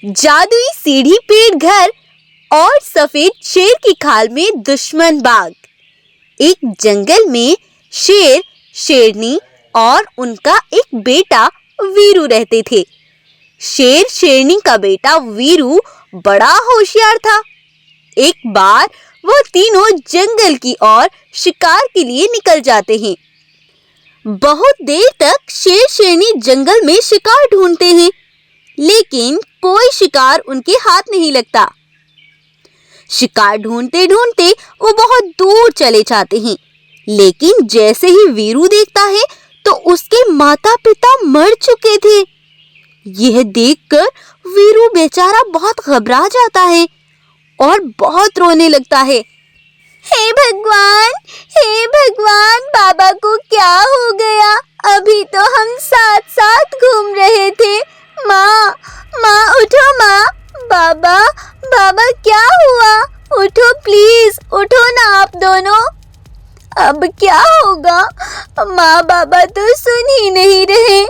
जादुई सीढ़ी पेड़ घर और सफेद शेर की खाल में दुश्मन बाघ। एक जंगल में शेर, शेरनी और उनका एक बेटा वीरू रहते थे। शेर शेरनी का बेटा वीरू बड़ा होशियार था। एक बार वो तीनों जंगल की ओर शिकार के लिए निकल जाते हैं। बहुत देर तक शेर शेरनी जंगल में शिकार ढूंढते हैं, लेकिन कोई शिकार उनके हाथ नहीं लगता। शिकार ढूंढते ढूंढते वो बहुत दूर चले जाते हैं, लेकिन जैसे ही वीरू देखता है तो उसके माता पिता मर चुके थे। यह देखकर वीरू बेचारा बहुत घबरा जाता है और बहुत रोने लगता है। हे भगवान, बाबा को क्या हो गया? अभी तो हम साथ साथ घूम रहे थे। माँ, उठो माँ। बाबा क्या हुआ? उठो प्लीज, उठो ना आप दोनों। अब क्या होगा? माँ बाबा तो सुन ही नहीं रहे।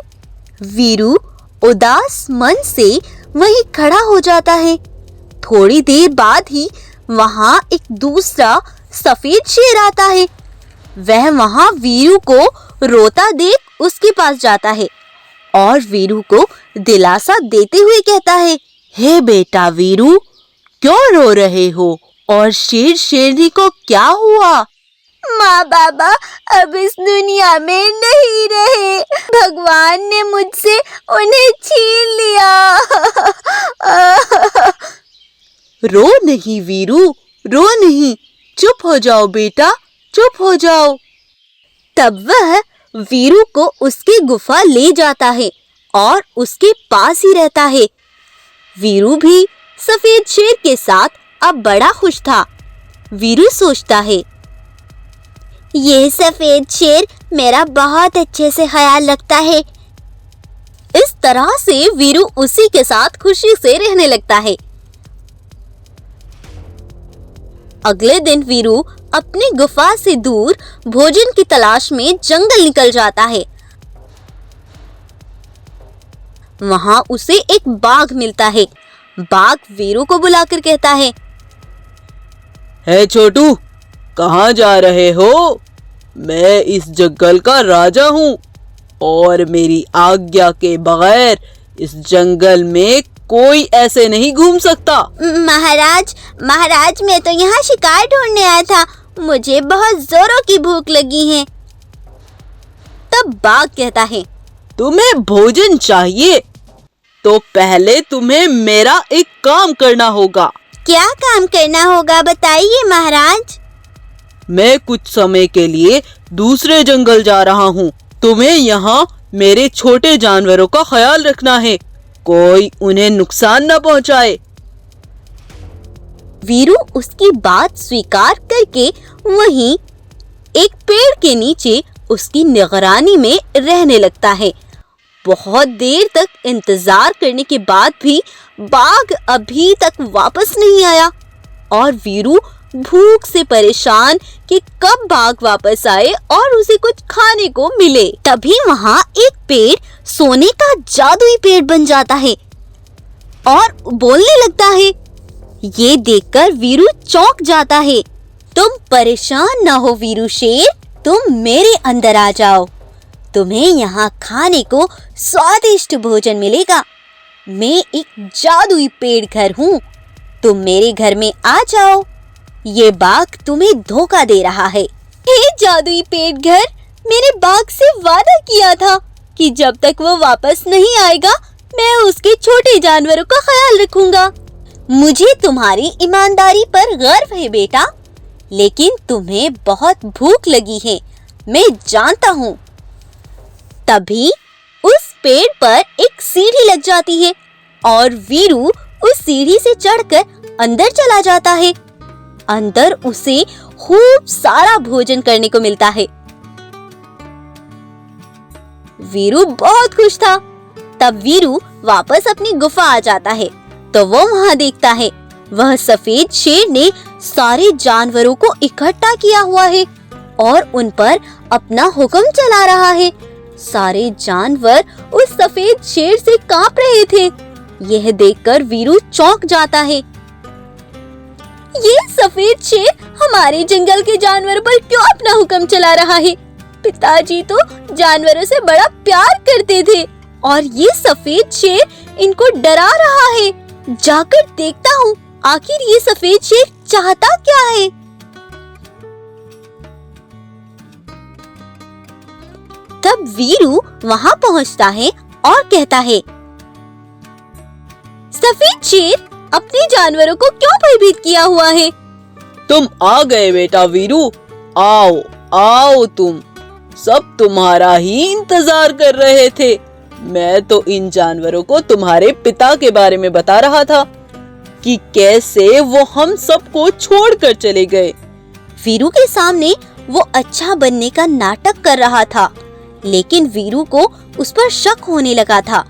वीरू उदास मन से वहीं खड़ा हो जाता है। थोड़ी देर बाद ही वहां एक दूसरा सफेद शेर आता है। वह वहां वीरू को रोता देख उसके पास जाता है और वीरू को दिलासा देते हुए कहता है, हे बेटा वीरू, क्यों रो रहे हो और शेर शेरनी को क्या हुआ? माँ बाबा अब इस दुनिया में नहीं रहे। भगवान ने मुझसे उन्हें छीन लिया। रो नहीं वीरू, रो नहीं, चुप हो जाओ बेटा, चुप हो जाओ। तब वह वीरू को उसकी गुफा ले जाता है और उसके पास ही रहता है। वीरू भी सफेद शेर के साथ अब बड़ा खुश था। वीरू सोचता है, ये सफेद शेर मेरा बहुत अच्छे से ख्याल रखता है। इस तरह से वीरू उसी के साथ खुशी से रहने लगता है। अगले दिन वीरू अपनी गुफा से दूर भोजन की तलाश में जंगल निकल जाता है। वहां उसे एक बाघ मिलता है। बाघ वीरू को बुलाकर कहता है, हे छोटू, कहाँ जा रहे हो? मैं इस जंगल का राजा हूँ और मेरी आज्ञा के बगैर इस जंगल में कोई ऐसे नहीं घूम सकता। महाराज मैं तो यहाँ शिकार ढूंढने आया था। मुझे बहुत जोरों की भूख लगी है। तब बाघ कहता है, तुम्हें भोजन चाहिए तो पहले तुम्हें मेरा एक काम करना होगा। क्या काम करना होगा बताइए महाराज। मैं कुछ समय के लिए दूसरे जंगल जा रहा हूँ। तुम्हें यहाँ मेरे छोटे जानवरों का ख्याल रखना है, कोई उन्हें नुकसान न पहुँचाए। वीरू उसकी बात स्वीकार करके वहीं एक पेड़ के नीचे उसकी निगरानी में रहने लगता है। बहुत देर तक इंतजार करने के बाद भी बाघ अभी तक वापस नहीं आया और वीरू भूख से परेशान कि कब बाघ वापस आए और उसे कुछ खाने को मिले। तभी वहां एक पेड़ सोने का जादुई पेड़ बन जाता है और बोलने लगता है। ये देखकर वीरू चौंक जाता है। तुम परेशान न हो वीरू शेर, तुम मेरे अंदर आ जाओ। तुम्हें यहाँ खाने को स्वादिष्ट भोजन मिलेगा। मैं एक जादुई पेड़ घर हूँ, तुम मेरे घर में आ जाओ। ये बाघ तुम्हें धोखा दे रहा है। हे जादुई पेड़ घर, मैंने बाघ से वादा किया था कि जब तक वो वापस नहीं आएगा मैं उसके छोटे जानवरों का ख्याल रखूंगा। मुझे तुम्हारी ईमानदारी पर गर्व है बेटा, लेकिन तुम्हें बहुत भूख लगी है, मैं जानता हूँ। तभी उस पेड़ पर एक सीढ़ी लग जाती है और वीरू उस सीढ़ी से चढ़कर अंदर चला जाता है। अंदर उसे खूब सारा भोजन करने को मिलता है। वीरू बहुत खुश था। तब वीरू वापस अपनी गुफा आ जाता है तो वो वहां देखता है वह सफेद शेर ने सारे जानवरों को इकट्ठा किया हुआ है और उन पर अपना हुक्म चला रहा है। सारे जानवर उस सफेद शेर से कांप रहे थे। यह देखकर वीरू चौंक जाता है। ये सफेद शेर हमारे जंगल के जानवरों पर क्यों अपना हुक्म चला रहा है? पिताजी तो जानवरों से बड़ा प्यार करते थे और ये सफेद शेर इनको डरा रहा है। जाकर देखता हूँ आखिर ये सफेद शेर चाहता क्या है। तब वीरू वहाँ पहुँचता है और कहता है, सफेद शेर अपने जानवरों को क्यों भयभीत किया हुआ है? तुम आ गए बेटा वीरू, आओ आओ, तुम सब तुम्हारा ही इंतजार कर रहे थे। मैं तो इन जानवरों को तुम्हारे पिता के बारे में बता रहा था कि कैसे वो हम सबको छोड़कर चले गए। वीरू के सामने वो अच्छा बनने का नाटक कर रहा था, लेकिन वीरू को उस पर शक होने लगा था।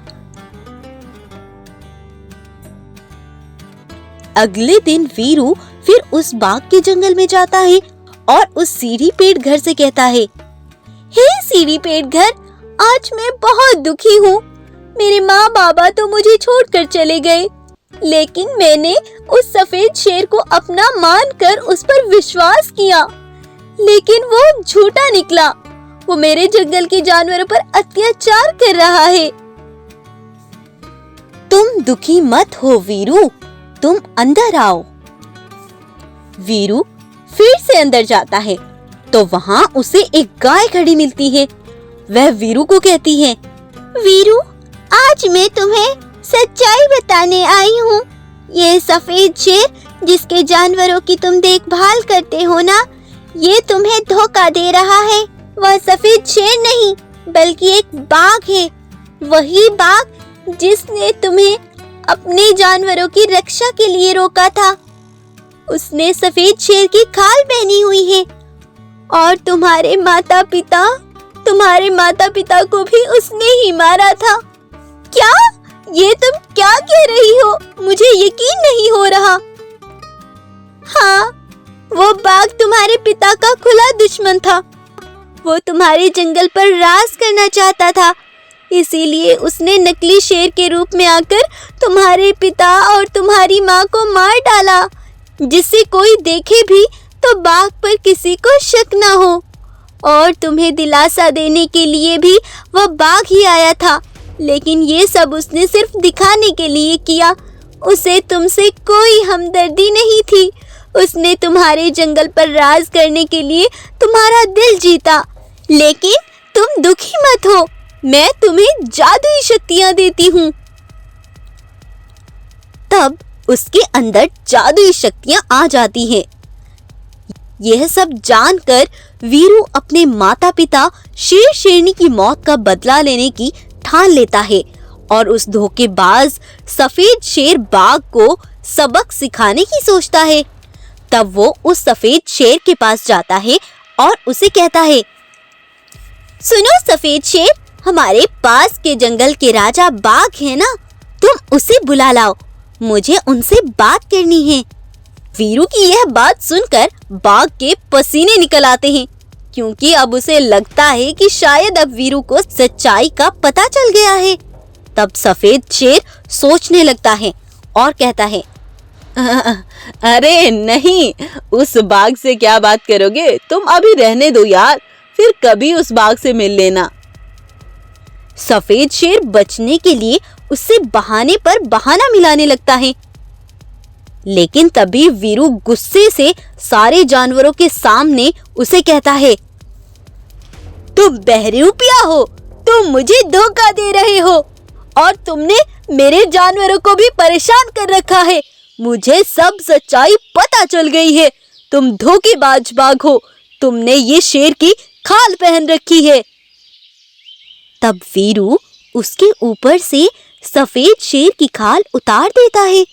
अगले दिन वीरू फिर उस बाग के जंगल में जाता है और उस सीढ़ी पेड़ घर से कहता है, हे सीढ़ी पेड़ घर, आज मैं बहुत दुखी हूँ। मेरे माँ बाबा तो मुझे छोड़कर चले गए, लेकिन मैंने उस सफेद शेर को अपना मानकर उस पर विश्वास किया, लेकिन वो झूठा निकला। वो मेरे जंगल के जानवरों पर अत्याचार कर रहा है। तुम दुखी मत हो वीरू, तुम अंदर आओ। वीरू फिर से अंदर जाता है तो वहाँ उसे एक गाय खड़ी मिलती है। वह वीरू को कहती है, वीरू, आज मैं तुम्हें सच्चाई बताने आई हूँ। ये सफेद शेर जिसके जानवरों की तुम देखभाल करते हो ना, ये तुम्हें धोखा दे रहा है। वह सफेद शेर नहीं बल्कि एक बाघ है, वही बाघ जिसने तुम्हें अपने जानवरों की रक्षा के लिए रोका था। उसने सफेद शेर की खाल पहनी हुई है और तुम्हारे माता पिता को भी उसने ही मारा था। क्या? ये तुम क्या कह रही हो? मुझे यकीन नहीं हो रहा। हाँ, वो बाघ तुम्हारे पिता का खुला दुश्मन था। वो तुम्हारे जंगल पर राज करना चाहता था, इसीलिए उसने नकली शेर के रूप में आकर तुम्हारे पिता और तुम्हारी माँ को मार डाला, जिससे कोई देखे भी तो बाघ पर किसी को शक ना हो। और तुम्हें दिलासा देने के लिए भी वह बाघ ही आया था, लेकिन ये सब उसने सिर्फ दिखाने के लिए किया। उसे तुमसे कोई हमदर्दी नहीं थी। उसने तुम्हारे जंगल पर राज करने के लिए तुम्हारा दिल जीता। लेकिन तुम दुखी मत हो, मैं तुम्हें जादुई शक्तियां देती हूँ। तब उसके अंदर जादुई शक्तियां आ जाती हैं। यह सब जानकर वीरू अपने माता पिता शेर शेरनी की मौत का बदला लेने की ठान लेता है और उस धोखेबाज सफेद शेर बाघ को सबक सिखाने की सोचता है। तब वो उस सफेद शेर के पास जाता है और उसे कहता है, सुनो सफेद शेर, हमारे पास के जंगल के राजा बाघ है ना, तुम उसे बुला लाओ, मुझे उनसे बात करनी है। वीरू की यह बात सुनकर बाघ के पसीने निकल आते हैं, क्योंकि अब उसे लगता है कि शायद अब वीरू को सच्चाई का पता चल गया है। तब सफेद शेर सोचने लगता है और कहता है, अरे नहीं, उस बाघ से क्या बात करोगे तुम, अभी रहने दो यार, फिर कभी उस बाघ से मिल लेना। सफेद शेर बचने के लिए उससे बहाने पर बहाना मिलाने लगता है, लेकिन तभी वीरू गुस्से से सारे जानवरों के सामने उसे कहता है, तुम बहरूपिया हो, तुम मुझे धोखा दे रहे हो और तुमने मेरे जानवरों को भी परेशान कर रखा है। मुझे सब सच्चाई पता चल गई है। तुम धोखेबाज बाघ हो, तुमने ये शेर की खाल पहन रखी है। तब वीरू उसके ऊपर से सफेद शेर की खाल उतार देता है।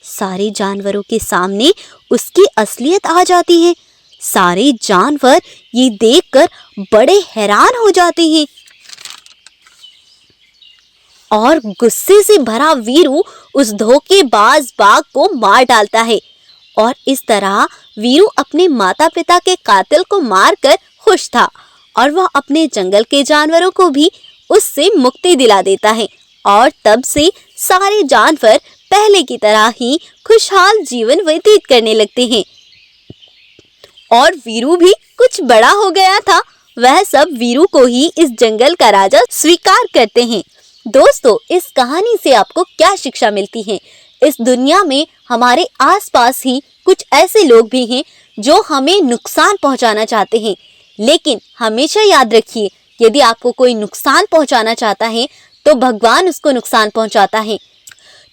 सारे जानवरों के सामने उसकी असलियत आ जाती है। सारे जानवर ये देखकर बड़े हैरान हो जाते हैं और गुस्से से भरा वीरू उस धोखेबाज बाघ को मार डालता है। और इस तरह वीरू अपने माता पिता के कातिल को मारकर खुश था और वह अपने जंगल के जानवरों को भी उससे मुक्ति दिला देता है और तब से सारे जानवर पहले की तरह ही खुशहाल जीवन व्यतीत करने लगते हैं। और वीरू भी कुछ बड़ा हो गया था। वह सब वीरू को ही इस जंगल का राजा स्वीकार करते हैं। दोस्तों, इस कहानी से आपको क्या शिक्षा मिलती है? इस दुनिया में हमारे आसपास ही कुछ ऐसे लोग भी हैं जो हमें नुकसान पहुंचाना चाहते हैं, लेकिन हमेशा याद रखिए, यदि आपको कोई नुकसान पहुंचाना चाहता है तो भगवान उसको नुकसान पहुंचाता है।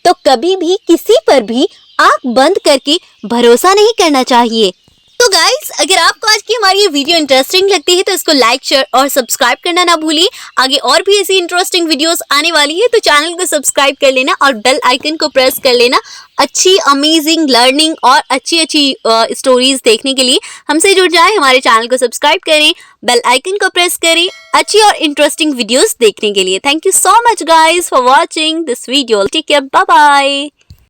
तो कभी भी किसी पर भी आंख बंद करके भरोसा नहीं करना चाहिए। तो गाइस, अगर आपको आज की हमारी ये वीडियो इंटरेस्टिंग लगती है तो इसको लाइक, शेयर और सब्सक्राइब करना ना भूलिए। आगे और भी ऐसी इंटरेस्टिंग वीडियोस आने वाली है, तो चैनल को सब्सक्राइब कर लेना और बेल आइकन को प्रेस कर लेना। अच्छी अमेजिंग लर्निंग और अच्छी स्टोरीज देखने के लिए हमसे जुड़ जाए, हमारे चैनल को सब्सक्राइब करें, बेल आइकन को प्रेस करें अच्छी और इंटरेस्टिंग वीडियोस देखने के लिए। Thank you so much guys for watching this video. Take care, bye bye.